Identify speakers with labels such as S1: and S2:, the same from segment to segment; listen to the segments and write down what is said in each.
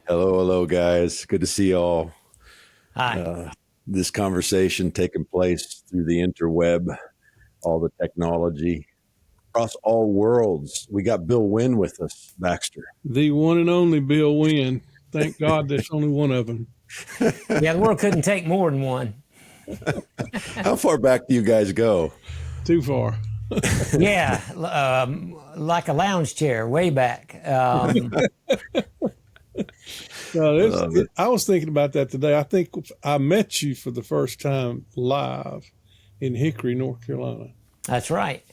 S1: Hello, hello, guys. Good to see y'all.
S2: Hi.
S1: This conversation taking place through the interweb, all the technology across all worlds. We got Bill Winn with us, Baxter.
S3: The one and only Bill Winn. Thank God there's only one of them.
S2: Yeah, the world couldn't take more than one.
S1: How far back do you guys go?
S3: Too far.
S2: Yeah, like a lounge chair way back.
S3: I was thinking about that today. I think I met you for the first time live in Hickory, North Carolina.
S2: That's right.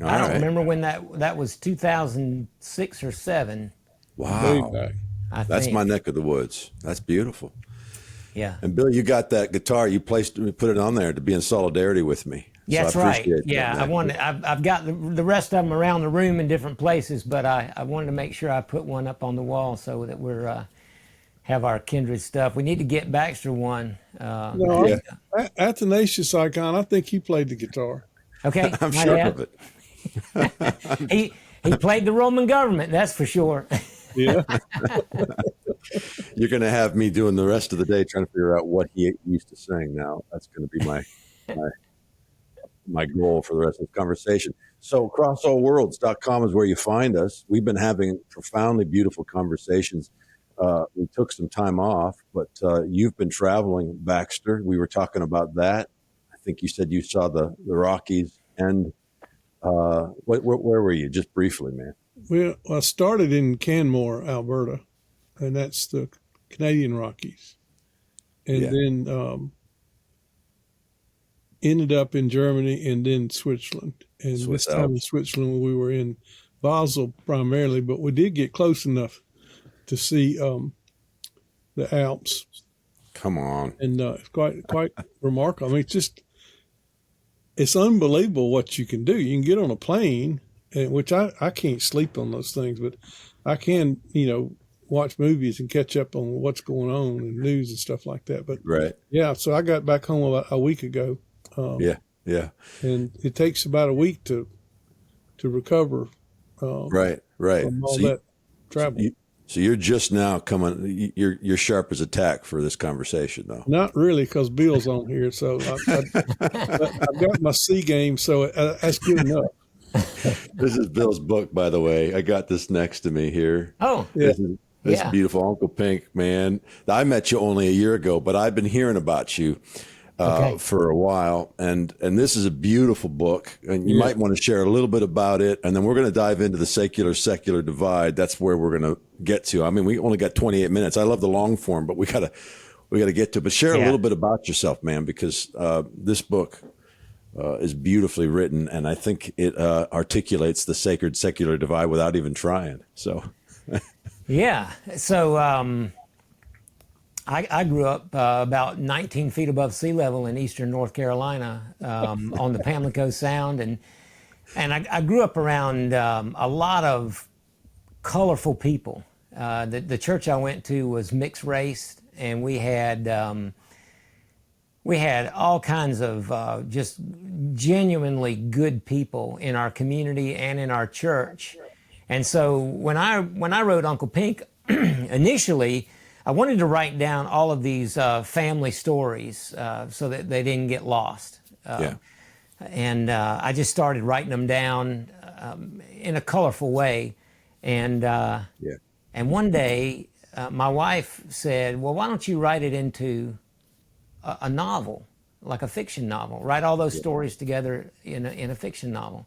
S1: All
S2: I don't
S1: right.
S2: remember when that was 2006 or 7.
S3: Way
S1: Wow.
S3: back.
S2: I
S1: That's
S2: think.
S1: my neck of the woods. That's beautiful.
S2: Yeah.
S1: And Bill, you got that guitar. You put it on there to be in solidarity with me.
S2: Yeah, that's
S1: I
S2: right.
S1: appreciate that,
S2: Yeah,
S1: man.
S2: I've got the rest of them around the room in different places, but I wanted to make sure I put one up on the wall so that we're have our kindred stuff. We need to get Baxter one.
S3: No,
S1: Yeah.
S3: Athanasius Icon, I think he played the guitar.
S2: Okay,
S1: I'm
S2: my
S1: sure
S2: dad.
S1: of it.
S2: He played the Roman government, that's for sure.
S3: Yeah.
S1: You're going to have me doing the rest of the day trying to figure out what he used to sing now. That's going to be my goal for the rest of the conversation. So crossallworlds.com is where you find us. We've been having profoundly beautiful conversations. We took some time off, but you've been traveling, Baxter. We were talking about that. I think you said you saw the Rockies. And where were you? Just briefly, man.
S3: Well, I started in Canmore, Alberta, and that's the Canadian Rockies. And
S1: Yeah.
S3: then ended up in Germany and then Switzerland. And
S1: Swiss
S3: this time in
S1: Alps.
S3: Switzerland, we were in Basel primarily, but we did get close enough to see the Alps.
S1: Come on.
S3: And it's quite remarkable. I mean, it's unbelievable what you can do. You can get on a plane, which I can't sleep on those things, but I can, watch movies and catch up on what's going on and news and stuff like that. But
S1: Right.
S3: yeah, so I got back home about a week ago.
S1: Yeah. Yeah.
S3: And it takes about a week to recover
S1: Right.
S3: from all that travel.
S1: So you're just now coming. You're sharp as a tack for this conversation, though.
S3: Not really, because Bill's on here, so I've got my C game, so that's good enough.
S1: This is Bill's book, by the way. I got this next to me here.
S2: Oh,
S3: Yeah.
S1: This
S2: Yeah.
S1: beautiful Uncle Pink, man. I met you only a year ago, but I've been hearing about you
S2: Okay.
S1: for a while, and this is a beautiful book, and you might want to share a little bit about it, and then we're going to dive into the secular divide. That's where we're going to get to. I mean, we only got 28 minutes. I love the long form, but we gotta get to it. But share a
S2: Yeah.
S1: little bit about yourself, man, because this book is beautifully written, and I think it articulates the secular divide without even trying. So
S2: Yeah. So I grew up about 19 feet above sea level in eastern North Carolina on the Pamlico Sound. And I grew up around a lot of colorful people. The church I went to was mixed race, and we had all kinds of just genuinely good people in our community and in our church. And so when I wrote Uncle Pink, initially, I wanted to write down all of these family stories so that they didn't get lost.
S1: yeah,
S2: And I just started writing them down in a colorful way. And and one day, my wife said, "Well, why don't you write it into a novel, like a fiction novel? Write all those stories together in a fiction novel."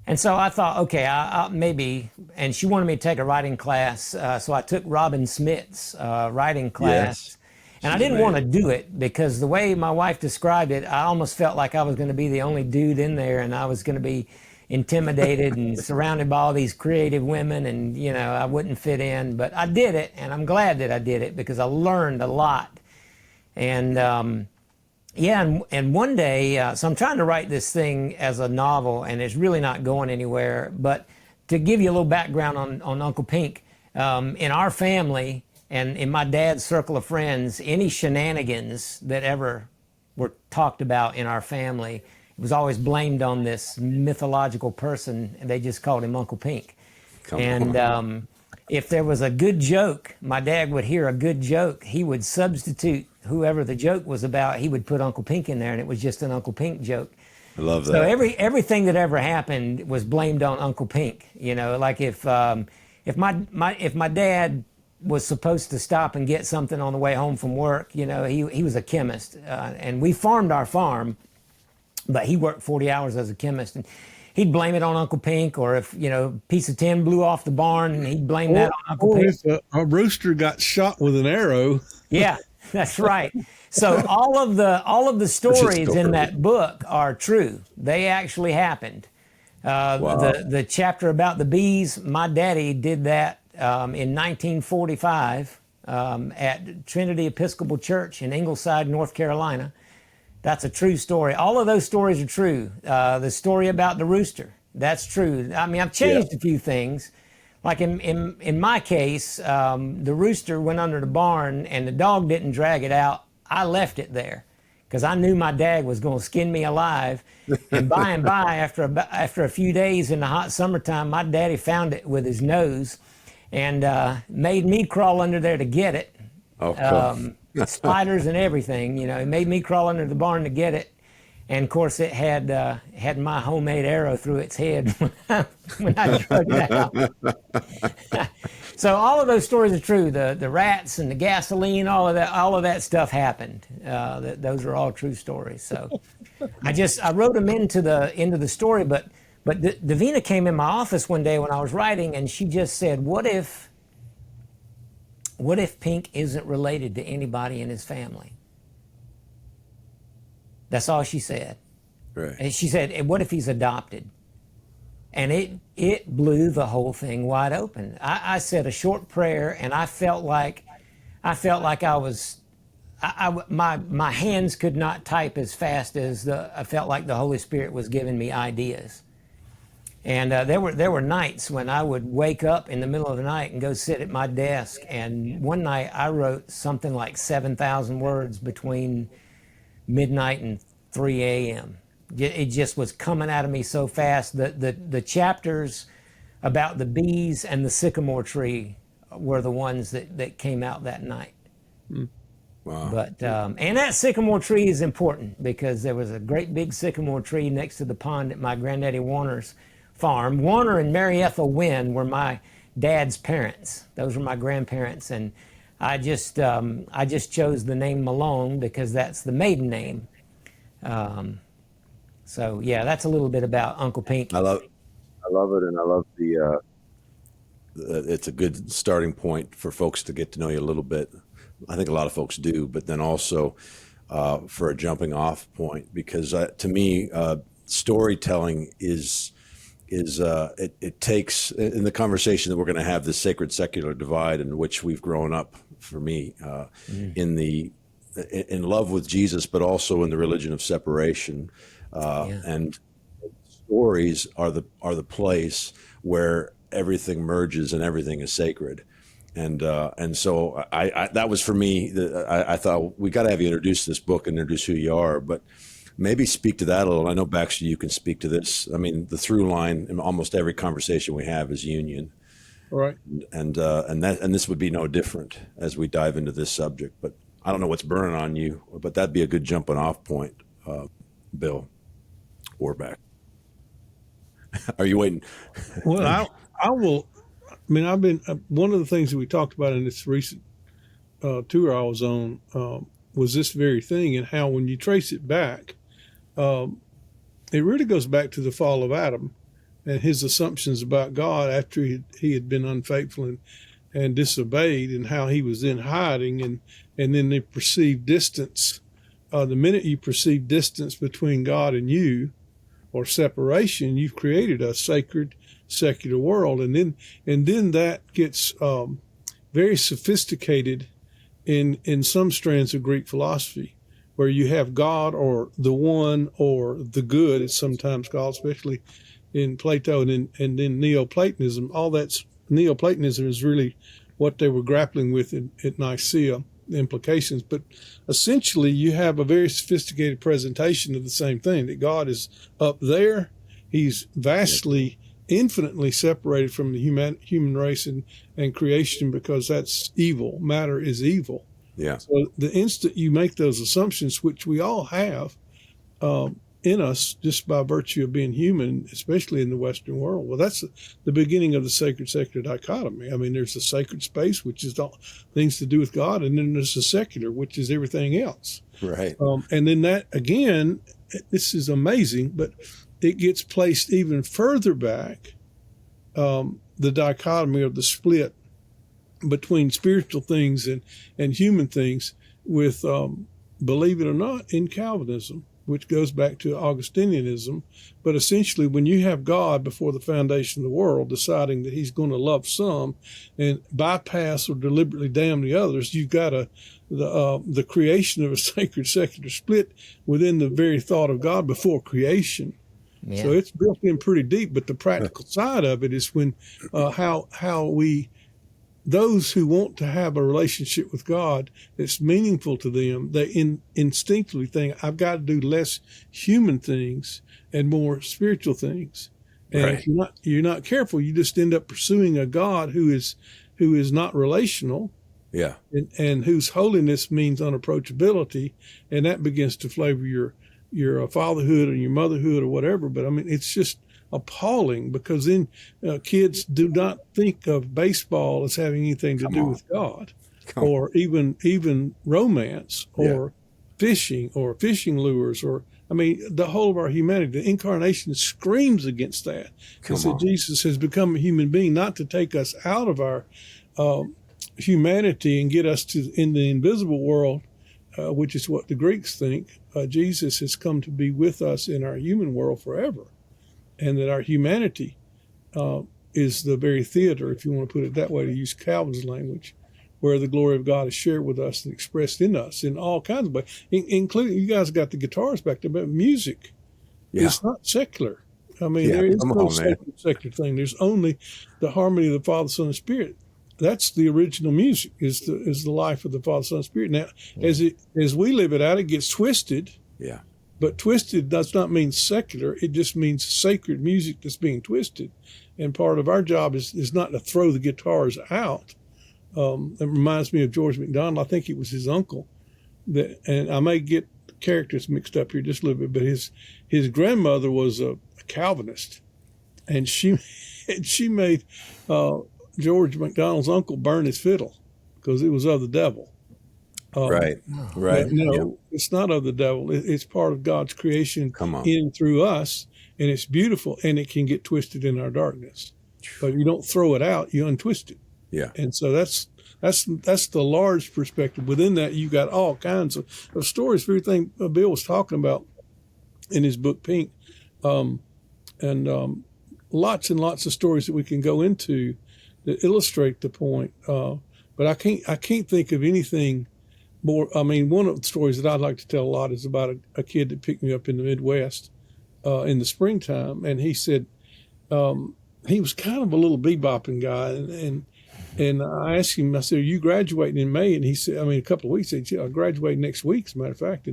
S2: And so I thought, okay, I'll maybe, and she wanted me to take a writing class, so I took Robin Smith's writing class.
S1: Yes.
S2: And I
S1: She's
S2: didn't want to do it because the way my wife described it, I almost felt like I was going to be the only dude in there, and I was going to be intimidated and surrounded by all these creative women, and I wouldn't fit in. But I did it, and I'm glad that I did it because I learned a lot. And and one day, so I'm trying to write this thing as a novel, and it's really not going anywhere. But to give you a little background on Uncle Pink, in our family and in my dad's circle of friends, any shenanigans that ever were talked about in our family, it was always blamed on this mythological person, and they just called him Uncle Pink.
S1: Come on.
S2: if there was a good joke, my dad would hear a good joke, he would substitute whoever the joke was about. He would put Uncle Pink in there, and it was just an Uncle Pink joke.
S1: I love that.
S2: So everything that ever happened was blamed on Uncle Pink. You know, like if my dad was supposed to stop and get something on the way home from work, you know, he was a chemist, and we farmed our farm, but he worked 40 hours as a chemist, and he'd blame it on Uncle Pink. Or if, you know, a piece of tin blew off the barn, and he'd blame that on Uncle Pink.
S3: If a rooster got shot with an arrow.
S2: Yeah, that's right. So all of the stories in that book are true. They actually happened.
S1: Wow.
S2: The chapter about the bees, my daddy did that in 1945 at Trinity Episcopal Church in Ingleside, North Carolina. That's a true story. All of those stories are true. The story about the rooster, that's true. I mean, I've changed a few things. Like in my case, the rooster went under the barn and the dog didn't drag it out. I left it there because I knew my dad was going to skin me alive. And by, after a few days in the hot summertime, my daddy found it with his nose and made me crawl under there to get it.
S1: Oh,
S2: Spiders and everything, you know. He made me crawl under the barn to get it. And of course, it had my homemade arrow through its head when I drug it out. So all of those stories are true. The rats and the gasoline, all of that stuff happened. Those are all true stories. So I wrote them into the story. But Davina came in my office one day when I was writing, and she just said, "What if Pink isn't related to anybody in his family?" That's all she said.
S1: right.
S2: And she said, "What if he's adopted?" And it blew the whole thing wide open. I said a short prayer, and I felt like I was, my hands could not type as fast as I felt like the Holy Spirit was giving me ideas. And there were nights when I would wake up in the middle of the night and go sit at my desk. And one night I wrote something like 7,000 words between midnight and 3 a.m. It just was coming out of me so fast. The chapters about the bees and the sycamore tree were the ones that came out that night.
S1: Wow.
S2: But and that sycamore tree is important because there was a great big sycamore tree next to the pond at my granddaddy Warner's farm. Warner and Mary Ethel Winn were my dad's parents. Those were my grandparents, and I just chose the name Malone because that's the maiden name. So yeah, that's a little bit about Uncle Pink.
S1: I love it, and I love it's a good starting point for folks to get to know you a little bit. I think a lot of folks do, but then also for a jumping off point, because to me, storytelling it takes, in the conversation that we're going to have, this sacred secular divide in which we've grown up, for me, in love with Jesus, but also in the religion of separation. And stories are the place where everything merges and everything is sacred. And so I that was for me. I thought we got to have you introduce this book and introduce who you are, but maybe speak to that a little. I know, Baxter, you can speak to this. I mean, the through line in almost every conversation we have is union,
S3: Right.
S1: and this would be no different as we dive into this subject. But I don't know what's burning on you, but that'd be a good jumping off point, Bill or Back. Are you waiting?
S3: Well, I will. I mean, I've been one of the things that we talked about in this recent tour I was on was this very thing, and how when you trace it back, it really goes back to the fall of Adam and his assumptions about God after he had been unfaithful and disobeyed, and how he was then hiding, and then they perceived distance. The minute you perceive distance between God and you, or separation, you've created a sacred secular world, and then that gets very sophisticated in some strands of Greek philosophy, where you have God, or the one, or the good, it's sometimes called, especially in Plato, and then Neoplatonism. All that's Neoplatonism is really what they were grappling with at Nicaea, the implications. But essentially, you have a very sophisticated presentation of the same thing, that God is up there. He's vastly infinitely separated from the human race and creation, because that's evil. Matter is evil.
S1: Yeah.
S3: So the instant you make those assumptions, which we all have in us just by virtue of being human, especially in the Western world, well, that's the beginning of the sacred-secular dichotomy. I mean, there's the sacred space, which is all things to do with God, and then there's the secular, which is everything else.
S1: Right.
S3: And then that, again, this is amazing, but it gets placed even further back, the dichotomy of the split between spiritual things and human things with, believe it or not, in Calvinism, which goes back to Augustinianism. But essentially, when you have God before the foundation of the world deciding that he's going to love some and bypass or deliberately damn the others, you've got the creation of a sacred secular split within the very thought of God before creation.
S2: Yeah.
S3: So it's built in pretty deep. But the practical side of it is when how we, those who want to have a relationship with God that's meaningful to them, they instinctively think, I've got to do less human things and more spiritual things. And
S1: Right.
S3: if you're not careful, you just end up pursuing a God who is not relational,
S1: Yeah.
S3: and whose holiness means unapproachability, and that begins to flavor your fatherhood and your motherhood or whatever. But I mean, it's just appalling, because then kids do not think of baseball as having anything to do with God, or even romance, or fishing, or fishing lures, or I mean, the whole of our humanity. The incarnation screams against that. So Jesus has become a human being, not to take us out of our humanity and get us in the invisible world, which is what the Greeks think. Jesus has come to be with us in our human world forever. And that our humanity is the very theater, if you want to put it that way, to use Calvin's language, where the glory of God is shared with us and expressed in us in all kinds of ways, including, you guys got the guitars back there, but music is not secular. I mean, there is no secular thing. There's only the harmony of the Father, Son, and Spirit. That's the original music, is the life of the Father, Son, and Spirit. Now, as we live it out, it gets twisted.
S1: Yeah.
S3: But twisted does not mean secular. It just means sacred music that's being twisted. And part of our job is not to throw the guitars out. It reminds me of George MacDonald. I think it was his uncle. And I may get characters mixed up here just a little bit, but his grandmother was a Calvinist. And she made George MacDonald's uncle burn his fiddle because it was of the devil.
S1: Right.
S3: No, it's not of the devil. It's part of God's creation in and through us, and it's beautiful, and it can get twisted in our darkness. But you don't throw it out; you untwist it.
S1: Yeah.
S3: And so that's the large perspective. Within that, you got all kinds of stories for everything Bill was talking about in his book Pink, and lots and lots of stories that we can go into that illustrate the point. But I can't think of anything more. I mean, one of the stories that I'd like to tell a lot is about a kid that picked me up in the Midwest in the springtime, and he said he was kind of a little bebopping guy, and I asked him, I said, "Are you graduating in May?" And he said, a couple of weeks. He said, "I'll graduate next week, as a matter of fact."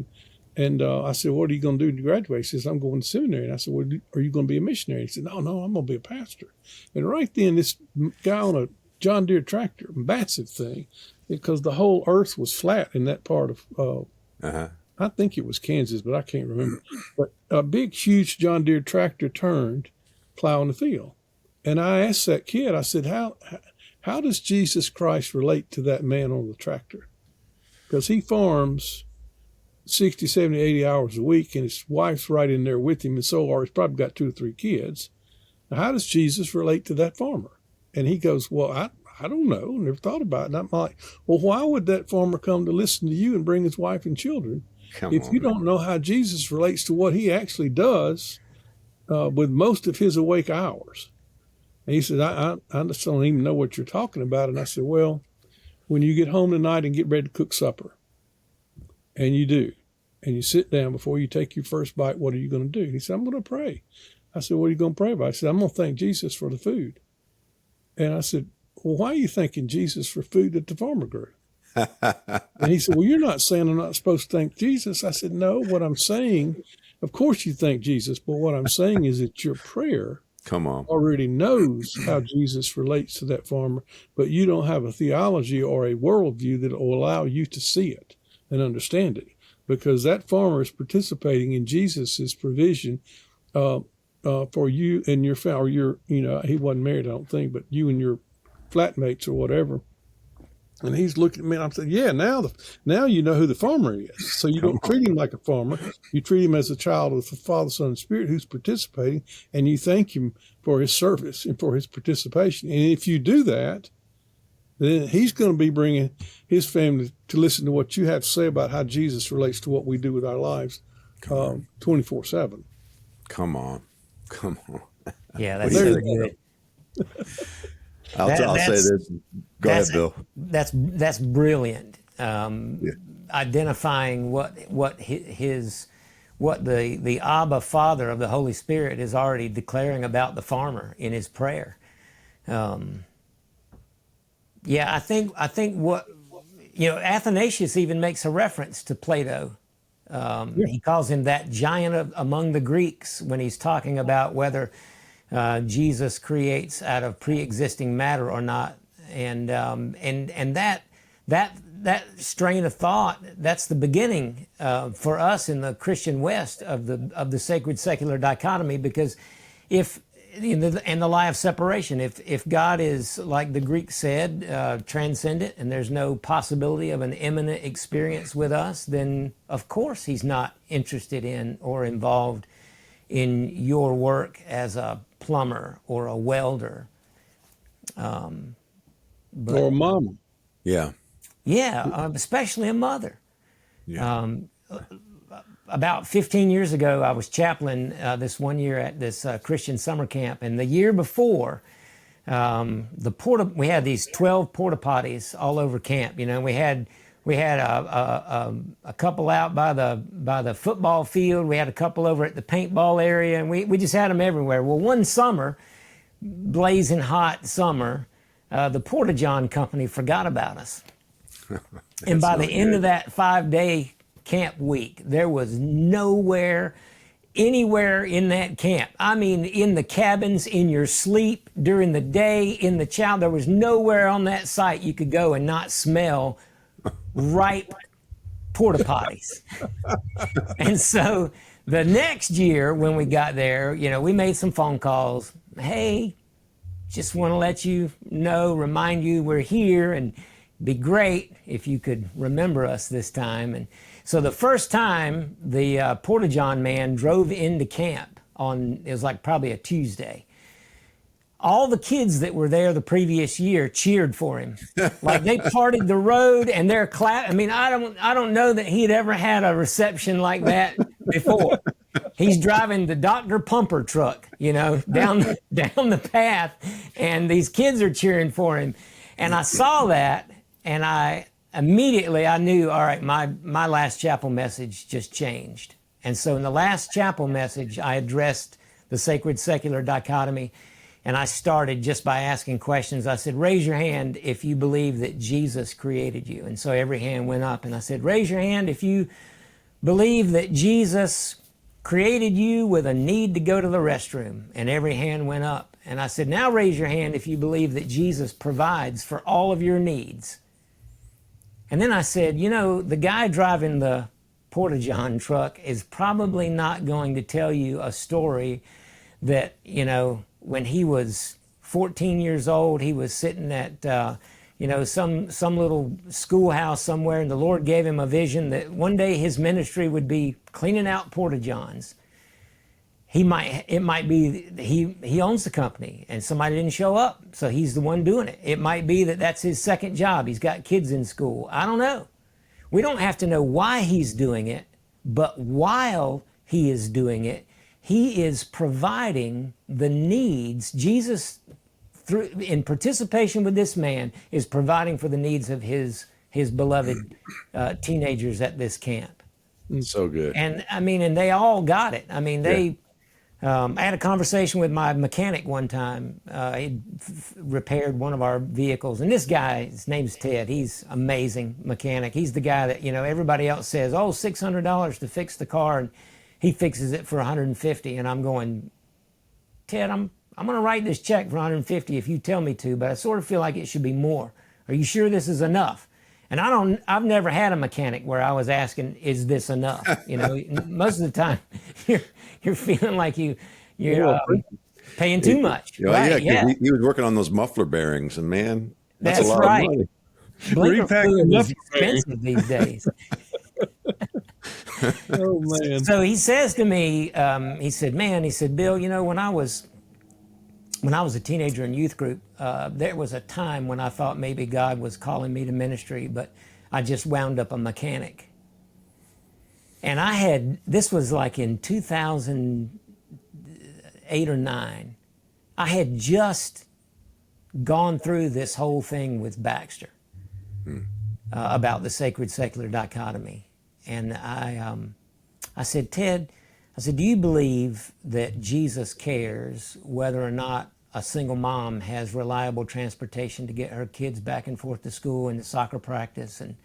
S3: And I said, "What are you going to do to graduate?" He says, "I'm going to seminary." And I said, "Well, are you going to be a missionary?" He said, No, I'm going to be a pastor." And right then, this guy on a John Deere tractor, massive thing, because the whole earth was flat in that part of, I think it was Kansas, but I can't remember. But a big, huge John Deere tractor turned, plowing the field. And I asked that kid, I said, how does Jesus Christ relate to that man on the tractor? Because he farms 60, 70, 80 hours a week, and his wife's right in there with him, and so are, he's probably got 2 or 3 kids. Now, how does Jesus relate to that farmer? And he goes, "Well, I don't know, never thought about it." And I'm like, "Well, why would that farmer come to listen to you and bring his wife and children if you don't know how Jesus relates to what he actually does with most of his awake hours?" And he said, I just don't even know what you're talking about. And I said, "Well, when you get home tonight and get ready to cook supper, and you do, and you sit down before you take your first bite, what are you going to do?" He said, "I'm going to pray." I said, "What are you going to pray about?" He said, "I'm going to thank Jesus for the food." And I said, "Well, why are you thanking Jesus for food that the farmer grew?" And he said, "Well, you're not saying I'm not supposed to thank Jesus." I said, "No, what I'm saying, of course you thank Jesus, but what I'm saying is that your prayer
S1: Come on.
S3: already knows how Jesus relates to that farmer, but you don't have a theology or a worldview that will allow you to see it and understand it, because that farmer is participating in Jesus's provision for you and your family. Or your, he wasn't married, I don't think, but you and your flatmates or whatever. And he's looking at me, and I'm saying, yeah, now you know who the farmer is. So you don't treat him like a farmer. You treat him as a child of the Father, Son, and Spirit who's participating, and you thank him for his service and for his participation. And if you do that, then he's going to be bringing his family to listen to what you have to say about how Jesus relates to what we do with our lives 24/7.
S1: Come on. Come on.
S2: Yeah, that's so good.
S1: I'll say this. Go ahead, Bill.
S2: That's brilliant. Identifying what the Abba Father of the Holy Spirit is already declaring about the farmer in his prayer. I think what Athanasius even makes a reference to Plato. He calls him that giant among the Greeks when he's talking about whether Jesus creates out of pre-existing matter or not, and that strain of thought, that's the beginning for us in the Christian West of the sacred secular dichotomy, because if and the lie of separation, if God is, like the Greeks said, transcendent, and there's no possibility of an immanent experience with us, then of course he's not interested in or involved in your work as a plumber or a welder.
S3: Or a mama.
S1: Yeah.
S2: Yeah, especially a mother.
S1: Yeah.
S2: About 15 years ago, I was chaplain this one year at this Christian summer camp, and the year before, we had these 12 porta potties all over camp. We had a couple out by the football field. We had a couple over at the paintball area, and we just had them everywhere. Well, one summer, blazing hot summer, the Porta John company forgot about us. And by the end of that 5-day camp week, there was nowhere, anywhere in that camp. I mean, in the cabins, in your sleep, during the day, in the chow, there was nowhere on that site you could go and not smell ripe porta potties. And so the next year when we got there, we made some phone calls. Hey, just want to let you know, remind you we're here, and be great if you could remember us this time. And so the first time the Porta John man drove into camp it was like probably a Tuesday, all the kids that were there the previous year cheered for him. Like they parted the road and they're clapping. I mean, I don't know that he'd ever had a reception like that before. He's driving the Dr. Pumper truck, down the path, and these kids are cheering for him. And I saw that, and I knew, all right, my last chapel message just changed. And so in the last chapel message, I addressed the sacred secular dichotomy. And I started just by asking questions. I said, raise your hand if you believe that Jesus created you. And so every hand went up. And I said, raise your hand if you believe that Jesus created you with a need to go to the restroom. And every hand went up. And I said, now raise your hand if you believe that Jesus provides for all of your needs. And then I said, the guy driving the Porta John truck is probably not going to tell you a story that, when he was 14 years old, he was sitting at, some little schoolhouse somewhere, and the Lord gave him a vision that one day his ministry would be cleaning out Porta Johns. It might be he owns the company and somebody didn't show up, so he's the one doing it. It might be that that's his second job. He's got kids in school. I don't know. We don't have to know why he's doing it, but while he is doing it, he is providing the needs. Jesus, in participation with this man, is providing for the needs of his beloved teenagers at this camp.
S1: So good.
S2: And and they all got it. I had a conversation with my mechanic one time. He repaired one of our vehicles, and this guy, his name's Ted. He's amazing mechanic. He's the guy that everybody else says, "Oh, $600 to fix the car," and he fixes it for $150. And I'm going, Ted, I'm I'm going to write this check for 150 if you tell me to, but I sort of feel like it should be more. Are you sure this is enough? And I've never had a mechanic where I was asking, is this enough? You know, most of the time you're feeling like you're paying too much. Right,
S1: yeah, 'cause he was working on those muffler bearings, and man, that's a lot
S2: right.
S1: of money.
S2: Blinker
S3: Repack
S2: fluid
S3: the
S2: is
S3: muffler
S2: expensive these days.
S3: Oh man.
S2: So he says to me, he said, Bill, you know, when I was a teenager in youth group, there was a time when I thought maybe God was calling me to ministry, but I just wound up a mechanic. And this was like in 2008 or 9. I had just gone through this whole thing with Baxter about the sacred secular dichotomy. And I said, Ted, do you believe that Jesus cares whether or not a single mom has reliable transportation to get her kids back and forth to school and to soccer practice and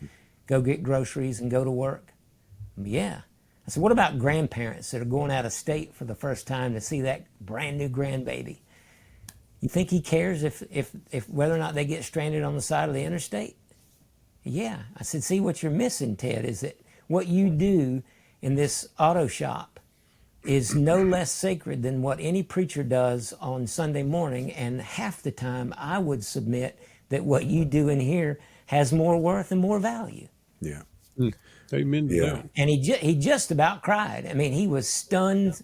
S2: go get groceries and go to work? Yeah. I said, what about grandparents that are going out of state for the first time to see that brand new grandbaby? You think he cares if whether or not they get stranded on the side of the interstate? Yeah. I said, see, what you're missing, Ted, is that what you do in this auto shop is no less sacred than what any preacher does on Sunday morning. And half the time I would submit that what you do in here has more worth and more value.
S1: Yeah.
S3: Amen to that.
S2: And he just about cried. I mean, he was stunned.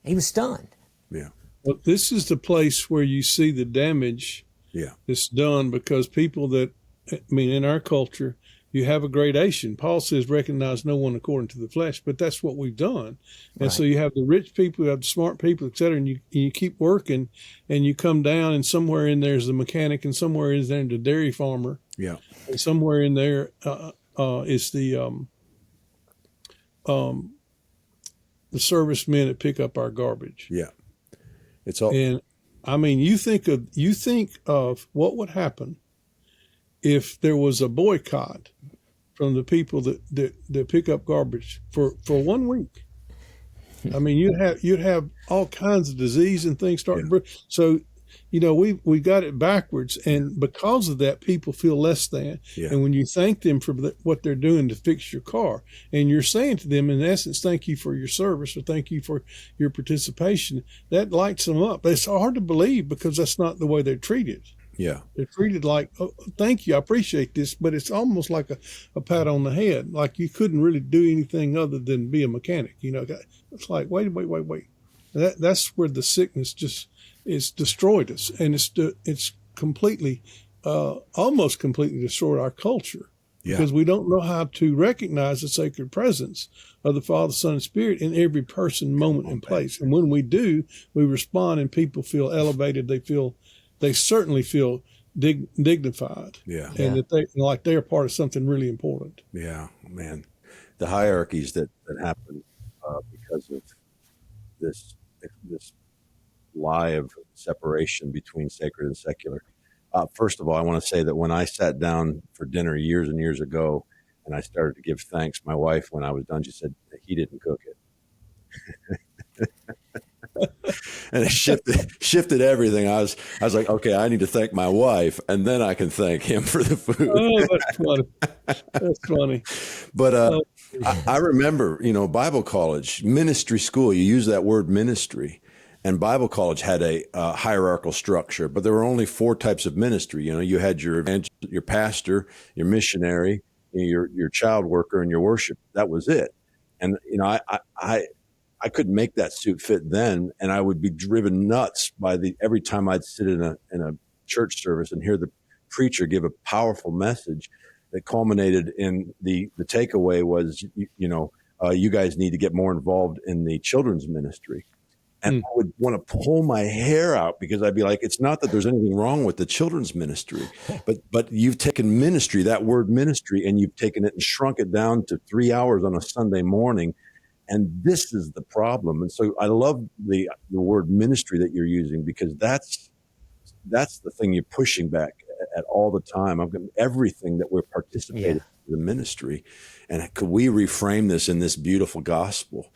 S2: He was stunned.
S1: Yeah.
S3: Well, this is the place where you see the damage that's done, because people in our culture, you have a gradation. Paul says, recognize no one according to the flesh, but that's what we've done. And so you have the rich people, you have the smart people, et cetera, and you keep working, and you come down, and somewhere in there is the mechanic, and somewhere in there is the dairy farmer. Yeah. And somewhere in there is the servicemen that pick up our garbage.
S1: Yeah. It's all.
S3: And I mean, you think of what would happen if there was a boycott from the people that pick up garbage for 1 week. I mean, you'd have all kinds of disease and things starting. Yeah. So, you know, we got it backwards, and because of that, people feel less than. Yeah. And when you thank them for what they're doing to fix your car, and you're saying to them, in essence, thank you for your service or thank you for your participation, that lights them up. But it's hard to believe because that's not the way they're treated.
S1: Yeah.
S3: They're treated like, oh, thank you, I appreciate this, but it's almost like a pat on the head, like you couldn't really do anything other than be a mechanic. You know, it's like, wait. That's where the sickness just is destroyed us, and it's completely, almost completely destroyed our culture. Yeah. Because we don't know how to recognize the sacred presence of the Father, Son, and Spirit in every person, moment, and place. And when we do, we respond, and people feel elevated. They certainly feel dignified. Yeah. And that they're part of something really important.
S1: Yeah, man. The hierarchies that happen because of this lie of separation between sacred and secular. First of all, I want to say that when I sat down for dinner years and years ago, and I started to give thanks, my wife, when I was done, she said, he didn't cook it. And it shifted everything. I was like, okay, I need to thank my wife, and then I can thank him for the food.
S3: Oh, that's funny. That's funny.
S1: But I remember, Bible college, ministry school, you use that word ministry, and Bible college had a hierarchical structure, but there were only 4 types of ministry. You had your pastor, your missionary, your child worker, and your worship. That was it. And, I couldn't make that suit fit then, and I would be driven nuts by every time I'd sit in a church service and hear the preacher give a powerful message that culminated in the takeaway was, you guys need to get more involved in the children's ministry. And I would want to pull my hair out because I'd be like, it's not that there's anything wrong with the children's ministry, but you've taken ministry, that word ministry, and you've taken it and shrunk it down to 3 hours on a Sunday morning. And this is the problem. And so I love the word ministry that you're using, because that's the thing you're pushing back at all the time. I've got everything that we're participating in the ministry. And could we reframe this in this beautiful gospel?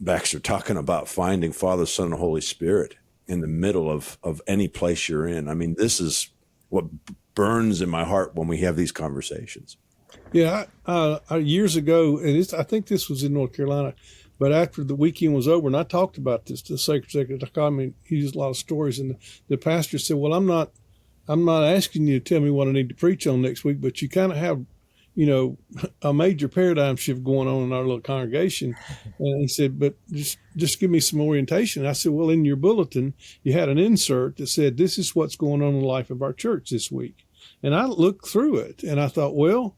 S1: Baxter talking about finding Father, Son, and Holy Spirit in the middle of any place you're in. I mean, this is what burns in my heart when we have these conversations.
S3: Yeah, years ago, and I think this was in North Carolina, but after the weekend was over, and I talked about this to the sacred secretary, I mean, he used a lot of stories, and the pastor said, "Well, I'm not asking you to tell me what I need to preach on next week, but you kind of have, a major paradigm shift going on in our little congregation." And he said, "But just give me some orientation." I said, "Well, in your bulletin, you had an insert that said, 'This is what's going on in the life of our church this week.'" And I looked through it, and I thought, well,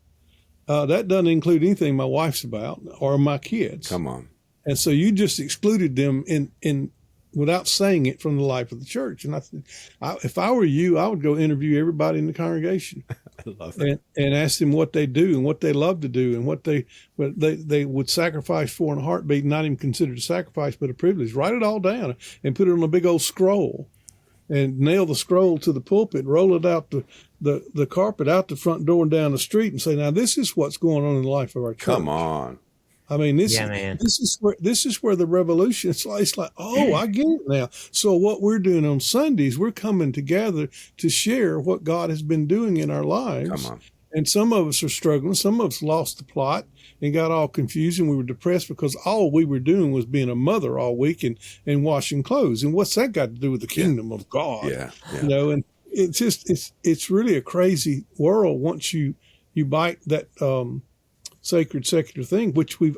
S3: that doesn't include anything my wife's about or my kids.
S1: Come on.
S3: And so you just excluded them in without saying it from the life of the church. And I said, if I were you, I would go interview everybody in the congregation.
S1: I love that.
S3: And ask them what they do and what they love to do and what they would sacrifice for in a heartbeat, not even considered a sacrifice, but a privilege. Write it all down and put it on a big old scroll and nail the scroll to the pulpit, roll it out the carpet out the front door and down the street and say, now this is what's going on in the life of our church.
S1: Come on.
S3: I mean, this is where the revolution, it's like, oh, I get it now. So what we're doing on Sundays, we're coming together to share what God has been doing in our lives.
S1: Come on.
S3: And some of us are struggling. Some of us lost the plot and got all confused, and we were depressed because all we were doing was being a mother all week and washing clothes. And what's that got to do with the kingdom of God?
S1: Yeah.
S3: And it's just, it's really a crazy world once you bite that, sacred secular thing, which we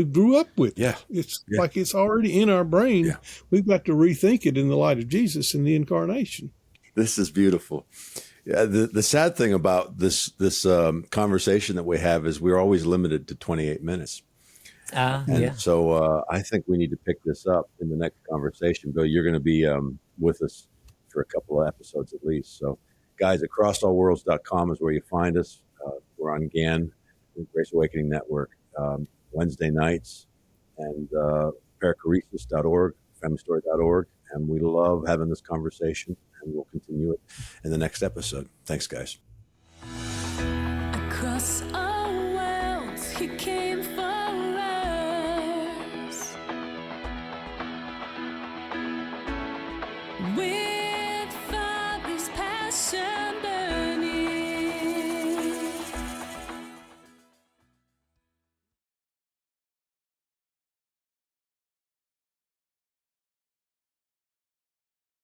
S3: grew up with.
S1: Yeah.
S3: It's like it's already in our brain.
S1: Yeah.
S3: We've got to rethink it in the light of Jesus and the incarnation.
S1: This is beautiful. Yeah, the sad thing about this conversation that we have is we're always limited to 28 minutes. So I think we need to pick this up in the next conversation. Bill, you're going to be with us for a couple of episodes at least. So guys, acrossallworlds.com is where you find us. We're on GAN, Grace Awakening Network, Wednesday nights, and parachoresis.org, familystory.org. And we love having this conversation, and we'll continue it in the next episode. Thanks, guys.
S4: Across all worlds, he came for us. We